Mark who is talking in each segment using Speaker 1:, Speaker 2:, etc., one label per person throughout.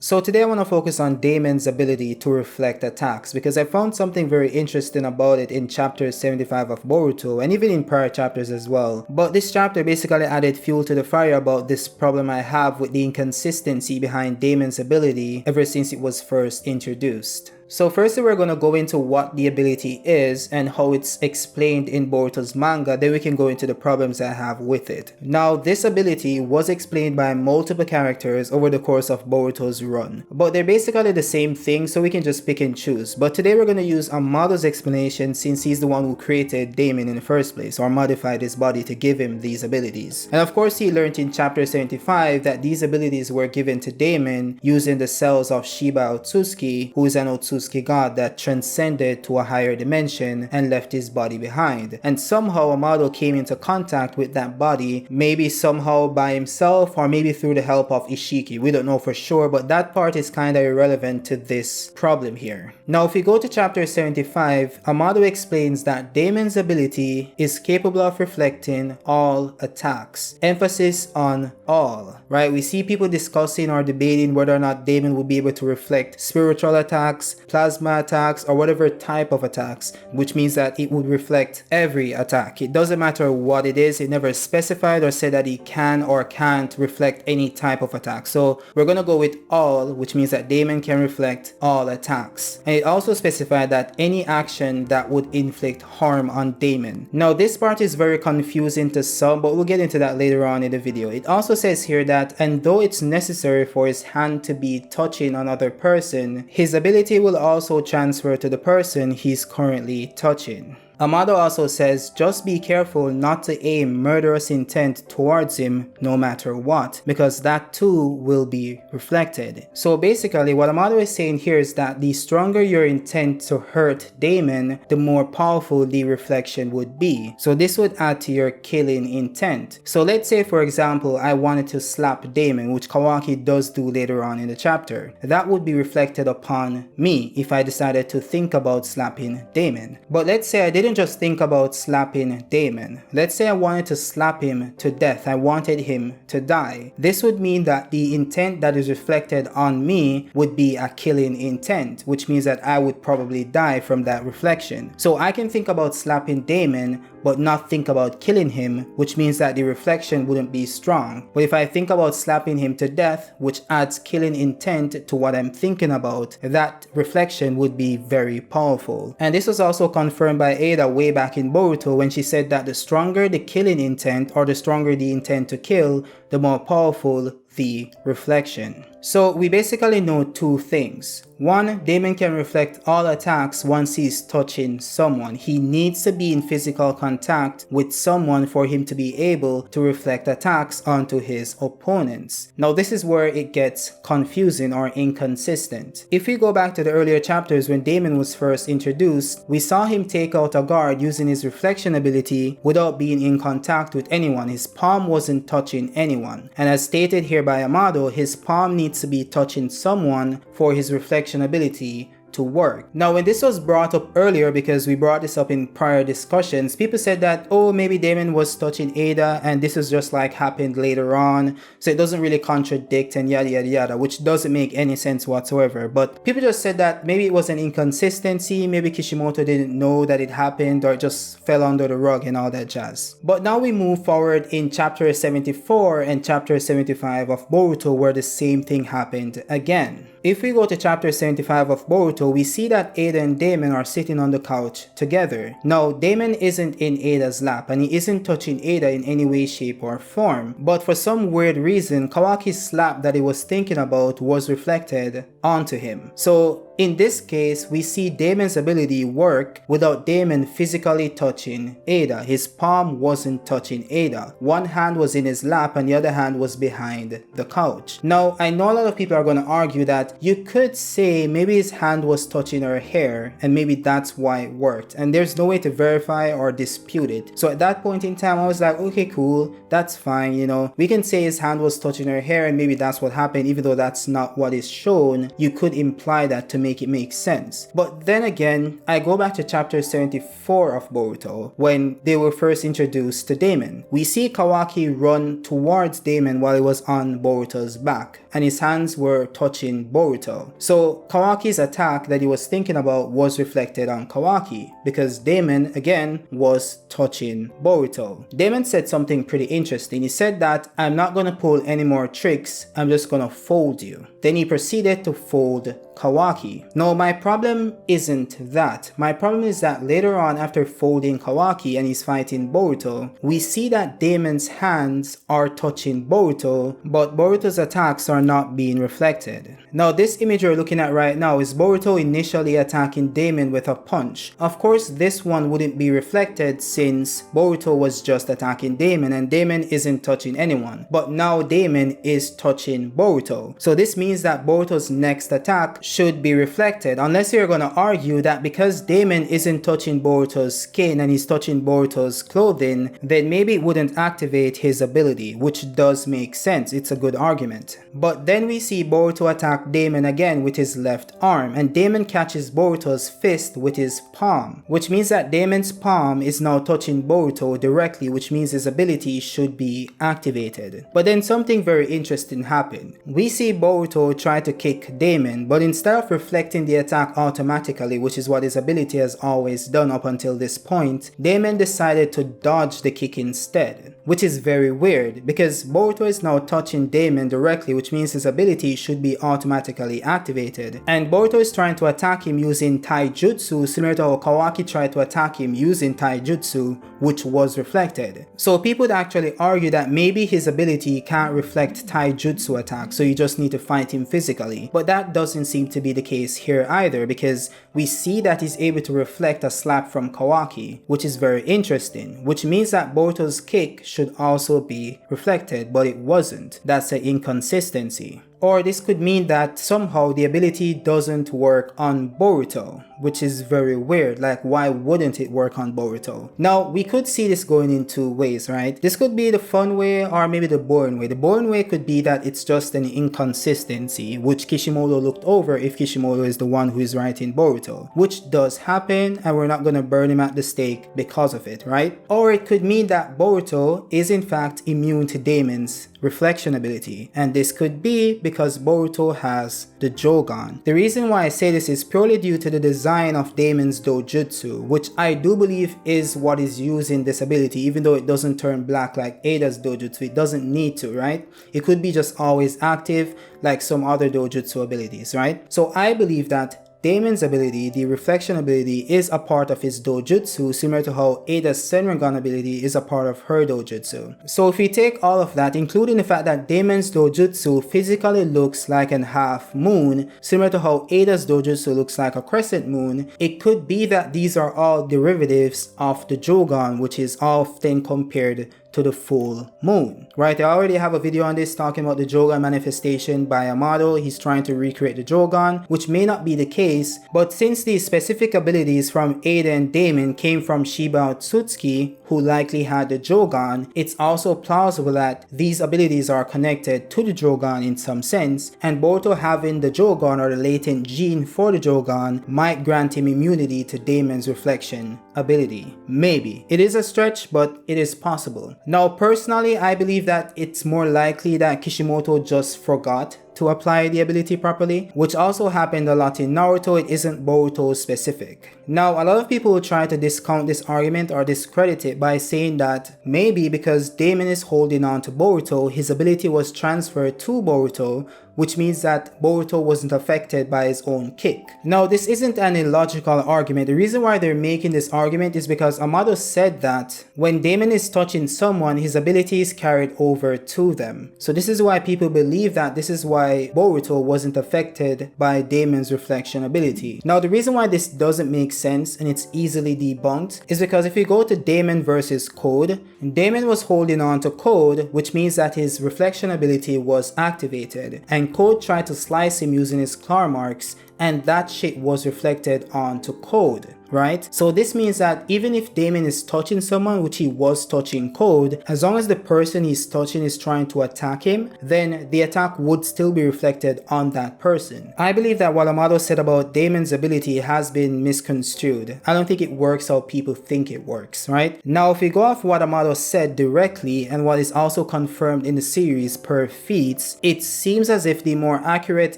Speaker 1: So today I want to focus on Daemon's ability to reflect attacks because I found something very interesting about it in chapter 75 of Boruto and even in prior chapters as well. But this chapter basically added fuel to the fire about this problem I have with the inconsistency behind Daemon's ability ever since it was first introduced. So firstly, we're going to go into what the ability is and how it's explained in Boruto's manga, then we can go into the problems I have with it. Now, this ability was explained by multiple characters over the course of Boruto's run, but they're basically the same thing, so we can just pick and choose. But today we're going to use Amado's explanation since he's the one who created Daemon in the first place, or modified his body to give him these abilities. And of course, he learned in chapter 75 that these abilities were given to Daemon using the cells of Shiba Otsutsuki, who is an Otsutsuki god that transcended to a higher dimension and left his body behind. And somehow Amado came into contact with that body, maybe somehow by himself or maybe through the help of Ishiki. We don't know for sure, but that part is kind of irrelevant to this problem here. Now if we go to chapter 75, Amado explains that Daemon's ability is capable of reflecting all attacks. Emphasis on all, right? We see people discussing or debating whether or not Daemon will be able to reflect spiritual attacks, plasma attacks, or whatever type of attacks, which means that it would reflect every attack. It doesn't matter what it is, it never specified or said that it can or can't reflect any type of attack. So we're gonna go with all, which means that Daemon can reflect all attacks. And it also specified that any action that would inflict harm on Daemon. Now this part is very confusing to some, but we'll get into that later on in the video. It also says here that, and though it's necessary for his hand to be touching another person, his ability will also transfer to the person he's currently touching. Amado also says, just be careful not to aim murderous intent towards him no matter what, because that too will be reflected. So basically what Amado is saying here is that the stronger your intent to hurt Daemon, the more powerful the reflection would be. So this would add to your killing intent. So let's say for example I wanted to slap Daemon, which Kawaki does do later on in the chapter. That would be reflected upon me if I decided to think about slapping Daemon. But let's say I didn't just think about slapping Daemon. Let's say I wanted to slap him to death. I wanted him to die. This would mean that the intent that is reflected on me would be a killing intent, which means that I would probably die from that reflection. So I can think about slapping Daemon but not think about killing him, which means that the reflection wouldn't be strong. But if I think about slapping him to death, which adds killing intent to what I'm thinking about, that reflection would be very powerful. And this was also confirmed by Ada way back in Boruto when she said that the stronger the killing intent or the stronger the intent to kill, the more powerful the reflection. So we basically know two things. One, Daemon can reflect all attacks once he's touching someone. He needs to be in physical contact with someone for him to be able to reflect attacks onto his opponents. Now this is where it gets confusing or inconsistent. If we go back to the earlier chapters when Daemon was first introduced, we saw him take out a guard using his reflection ability without being in contact with anyone. His palm wasn't touching anyone. And as stated here by Amado, his palm needs to be touching someone for his reflection ability to work. Now when this was brought up earlier, because we brought this up in prior discussions, people said that, oh, maybe Daemon was touching Ada and this is just like happened later on, so it doesn't really contradict and yada yada yada, which doesn't make any sense whatsoever. But people just said that maybe it was an inconsistency, maybe Kishimoto didn't know that it happened or it just fell under the rug and all that jazz. But now we move forward in chapter 74 and chapter 75 of Boruto where the same thing happened again. If we go to chapter 75 of Boruto, we see that Ada and Daemon are sitting on the couch together. Now, Daemon isn't in Ada's lap and he isn't touching Ada in any way, shape, or form. But for some weird reason, Kawaki's slap that he was thinking about was reflected onto him. So in this case, we see Daemon's ability work without Daemon physically touching Ada. His palm wasn't touching Ada. One hand was in his lap and the other hand was behind the couch. Now, I know a lot of people are going to argue that you could say maybe his hand was touching her hair and maybe that's why it worked. And there's no way to verify or dispute it. So at that point in time, I was like, okay, cool, that's fine, you know. We can say his hand was touching her hair and maybe that's what happened, even though that's not what is shown. You could imply that to make it make sense. But then again, I go back to chapter 74 of Boruto when they were first introduced to Daemon. We see Kawaki run towards Daemon while he was on Boruto's back, and his hands were touching Boruto. So Kawaki's attack that he was thinking about was reflected on Kawaki, because Daemon again was touching Boruto. Daemon said something pretty interesting. He said that, "I'm not gonna pull any more tricks, I'm just gonna fold you." Then he proceeded to fold Kawaki. Now my problem isn't that. My problem is that later on, after folding Kawaki and he's fighting Boruto, we see that Daemon's hands are touching Boruto, but Boruto's attacks are not being reflected. Now this image you're looking at right now is Boruto initially attacking Daemon with a punch. Of course this one wouldn't be reflected since Boruto was just attacking Daemon and Daemon isn't touching anyone. But now Daemon is touching Boruto. So this means that Boruto's next attack should be reflected, unless you're gonna argue that because Daemon isn't touching Boruto's skin and he's touching Boruto's clothing, then maybe it wouldn't activate his ability, which does make sense. It's a good argument. But then we see Boruto attack Daemon again with his left arm, and Daemon catches Boruto's fist with his palm, which means that Daemon's palm is now touching Boruto directly, which means his ability should be activated. But then something very interesting happened. We see Boruto try to kick Daemon, but instead of reflecting the attack automatically, which is what his ability has always done up until this point, Daemon decided to dodge the kick instead, which is very weird because Boruto is now touching Daemon directly, which means his ability should be automatically activated. And Boruto is trying to attack him using taijutsu, similar to how Kawaki tried to attack him using taijutsu, which was reflected. So people would actually argue that maybe his ability can't reflect taijutsu attacks, so you just need to fight him physically. But that doesn't seem to be the case here either, because we see that he's able to reflect a slap from Kawaki, which is very interesting, which means that Boruto's kick should also be reflected, but it wasn't. That's an inconsistency. Or this could mean that somehow the ability doesn't work on Boruto, which is very weird. Like, why wouldn't it work on Boruto? Now, we could see this going in two ways, right? This could be the fun way or maybe the boring way. The boring way could be that it's just an inconsistency, which Kishimoto looked over if Kishimoto is the one who is writing Boruto, which does happen and we're not going to burn him at the stake because of it, right? Or it could mean that Boruto is in fact immune to Daemon's reflection ability, and this could be because Boruto has the Jougan. The reason why I say this is purely due to the design of Daemon's dojutsu, which I do believe is what is using this ability, even though it doesn't turn black like Ada's dojutsu. It doesn't need to, right? It could be just always active like some other dojutsu abilities, right? So I believe that Daemon's ability, the reflection ability, is a part of his dojutsu, similar to how Ada's Senringan ability is a part of her dojutsu. So if we take all of that, including the fact that Daemon's dojutsu physically looks like an half moon, similar to how Ada's dojutsu looks like a crescent moon, it could be that these are all derivatives of the Jougan, which is often compared to the full moon, right? I already have a video on this talking about the Jougan manifestation by a model. He's trying to recreate the Jougan, which may not be the case, but since these specific abilities from Ada and Daemon came from Shiba Otsutsuki, who likely had the Jougan, it's also plausible that these abilities are connected to the Jougan in some sense, and Boruto having the Jougan or the latent gene for the Jougan might grant him immunity to Daemon's reflection ability. Maybe. It is a stretch, but it is possible. Now, personally, I believe that it's more likely that Kishimoto just forgot to apply the ability properly, which also happened a lot in Naruto. It isn't Boruto specific. Now, a lot of people will try to discount this argument or discredit it by saying that maybe because Daemon is holding on to Boruto, his ability was transferred to Boruto, which means that Boruto wasn't affected by his own kick. Now, this isn't an illogical argument. The reason why they're making this argument is because Amado said that when Daemon is touching someone, his ability is carried over to them. So this is why people believe that this is why Boruto wasn't affected by Daemon's reflection ability. Now, the reason why this doesn't make sense and it's easily debunked is because if you go to Daemon versus Code, Daemon was holding on to Code, which means that his reflection ability was activated, and Code tried to slice him using his claw marks, and that shit was reflected onto code, right? So this means that even if Daemon is touching someone, which he was touching code, as long as the person he's touching is trying to attack him, then the attack would still be reflected on that person. I believe that what Amado said about Daemon's ability has been misconstrued. I don't think it works how people think it works, right? Now, if we go off what Amado said directly and what is also confirmed in the series per feats, it seems as if the more accurate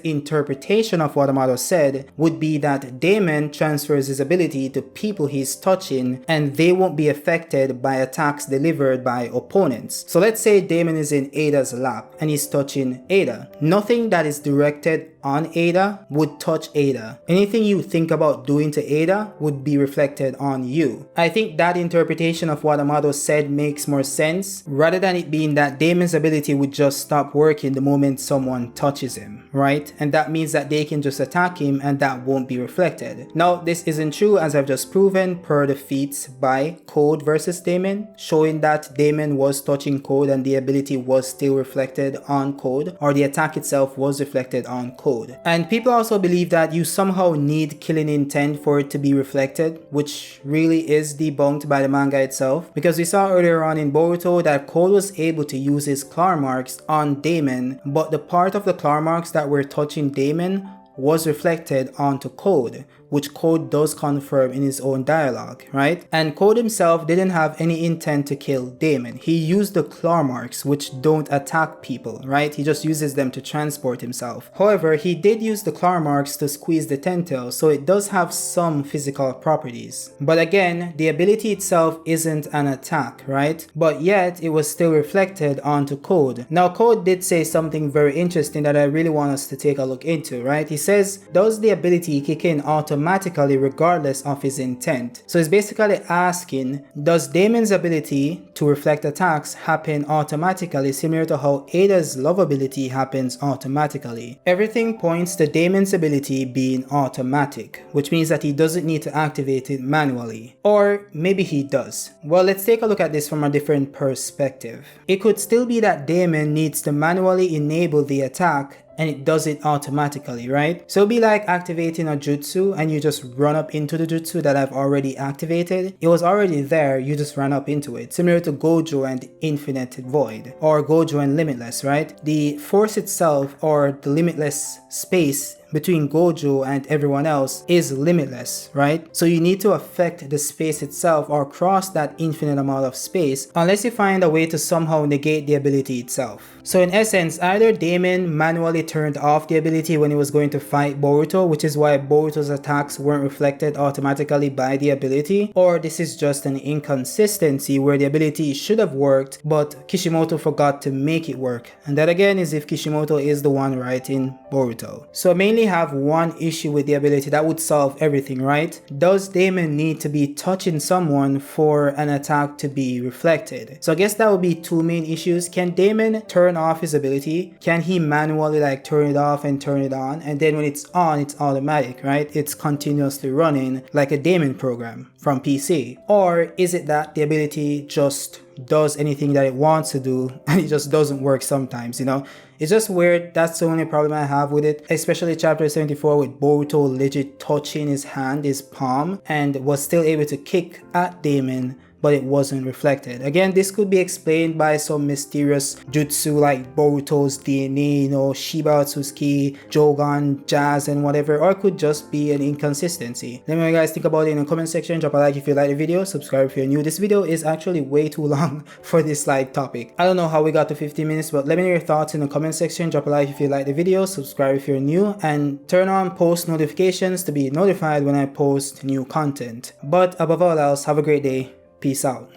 Speaker 1: interpretation of what Amado said would be that Daemon transfers his ability to people he's touching and they won't be affected by attacks delivered by opponents. So let's say Daemon is in Ada's lap and he's touching Ada. Nothing that is directed on Ada would touch Ada. Anything you think about doing to Ada would be reflected on you. I think that interpretation of what Amado said makes more sense, rather than it being that Daemon's ability would just stop working the moment someone touches him, right? And that means that they can just attack him and that won't be reflected. Now, this isn't true, as I've just proven per the feats by Code versus Daemon, showing that Daemon was touching Code and the ability was still reflected on Code, or the attack itself was reflected on Code. And people also believe that you somehow need killing intent for it to be reflected, which really is debunked by the manga itself, because we saw earlier on in Boruto that Code was able to use his claw marks on Daemon, but the part of the claw marks that were touching Daemon was reflected onto Code, which Code does confirm in his own dialogue, right? And Code himself didn't have any intent to kill Daemon. He used the claw marks, which don't attack people, right? He just uses them to transport himself. However, he did use the claw marks to squeeze the tentacle, so it does have some physical properties. But again, the ability itself isn't an attack, right? But yet, it was still reflected onto Code. Now, Code did say something very interesting that I really want us to take a look into, right? He says, does the ability kick in automatically regardless of his intent? So he's basically asking, does Daemon's ability to reflect attacks happen automatically, similar to how Ada's love ability happens automatically? Everything points to Daemon's ability being automatic, which means that he doesn't need to activate it manually. Or maybe he does. Well, let's take a look at this from a different perspective. It could still be that Daemon needs to manually enable the attack and it does it automatically, right? So it'll be like activating a jutsu and you just run up into the jutsu that I've already activated. It was already there, you just ran up into it. Similar to Gojo and Infinite Void, or Gojo and Limitless, right? The force itself, or the limitless space between Gojo and everyone else, is limitless, right? So you need to affect the space itself or cross that infinite amount of space unless you find a way to somehow negate the ability itself. So in essence, either Daemon manually turned off the ability when he was going to fight Boruto, which is why Boruto's attacks weren't reflected automatically by the ability, or this is just an inconsistency where the ability should have worked but Kishimoto forgot to make it work. And that again is if Kishimoto is the one writing Boruto. So mainly have one issue with the ability that would solve everything, right? Does Daemon need to be touching someone for an attack to be reflected? So I guess that would be two main issues. Can Daemon turn off his ability? Can he manually like turn it off and turn it on, and then when it's on, it's automatic, right? It's continuously running like a Daemon program from PC? Or is it that the ability just does anything that it wants to do and it just doesn't work sometimes, you know? It's just weird. That's the only problem I have with it, especially chapter 74 with Boruto legit touching his hand, his palm, and was still able to kick at Daemon, but it wasn't reflected. Again, this could be explained by some mysterious jutsu like Boruto's DNA, you know, Shiba Otsutsuki, Jougan, Jazz, and whatever, or it could just be an inconsistency. Let me know what you guys think about it in the comment section. Drop a like if you like the video, subscribe if you're new. This video is actually way too long for this like topic. I don't know how we got to 15 minutes, but let me know your thoughts in the comment section. Drop a like if you like the video, subscribe if you're new, and turn on post notifications to be notified when I post new content. But above all else, have a great day. Peace out.